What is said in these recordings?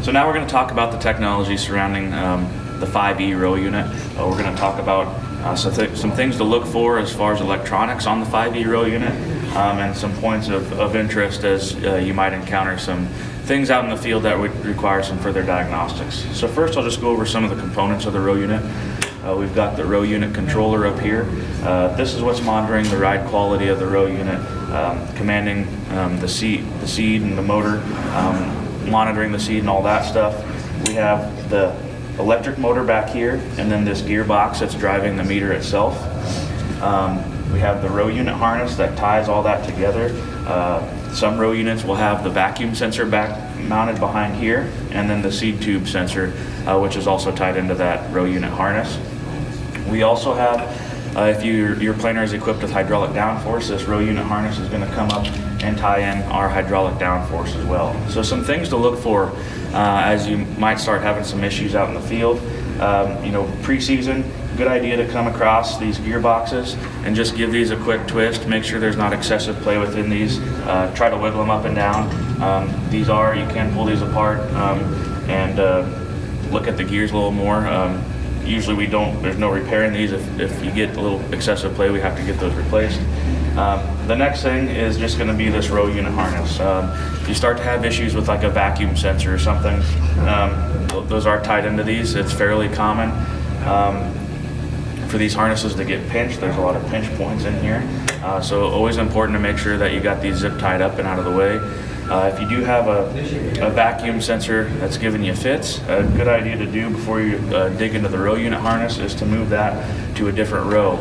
So now we're going to talk about the technology surrounding the 5E row unit. We're going to talk about some things to look for as far as electronics on the 5E row unit, and some points of interest as you might encounter some things out in the field that would require some further diagnostics. So first I'll just go over some of the components of the row unit. We've got the row unit controller up here. This is what's monitoring the ride quality of the row unit, commanding the seat and the motor, monitoring the seat and all that stuff. We have the electric motor back here, and then this gearbox that's driving the meter itself. We have the row unit harness that ties all that together. Some row units will have the vacuum sensor mounted behind here, and then the seed tube sensor, which is also tied into that row unit harness. We also have, if your planer is equipped with hydraulic downforce, this row unit harness is going to come up and tie in our hydraulic downforce as well. So some things to look for as you might start having some issues out in the field. Pre-season, good idea to come across these gearboxes and just give these a quick twist. Make sure there's not excessive play within these. Try to wiggle them up and down. You can pull these apart and look at the gears a little more. Usually there's no repairing these. If you get a little excessive play, we have to get those replaced. The next thing is just going to be this row unit harness. If you start to have issues with like a vacuum sensor or something, those are tied into these. It's fairly common for these harnesses to get pinched. There's a lot of pinch points in here. So always important to make sure that you got these zip tied up and out of the way. If you do have a vacuum sensor that's giving you fits, a good idea to do before you dig into the row unit harness is to move that to a different row.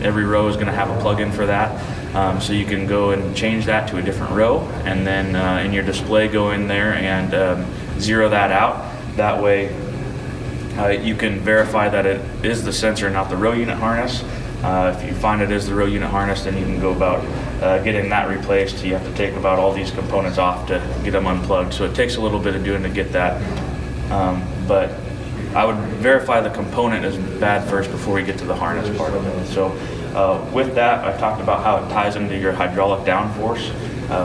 Every row is going to have a plug-in for that, so you can go and change that to a different row, and then in your display go in there and zero that out. That way you can verify that it is the sensor, not the row unit harness. If you find it is the row unit harness, then you can go about getting that replaced. You have to take about all these components off to get them unplugged. So it takes a little bit of doing to get that. But I would verify the component is bad first before we get to the harness part of it. So with that, I talked about how it ties into your hydraulic downforce.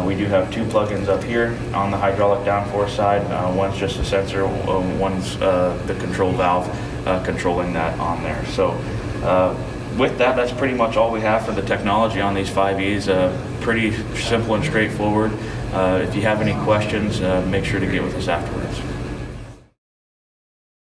We do have two plugins up here on the hydraulic downforce side. One's just a sensor, one's the control valve controlling that on there. So with that, that's pretty much all we have for the technology on these 5Es. Pretty simple and straightforward. If you have any questions, make sure to get with us afterwards.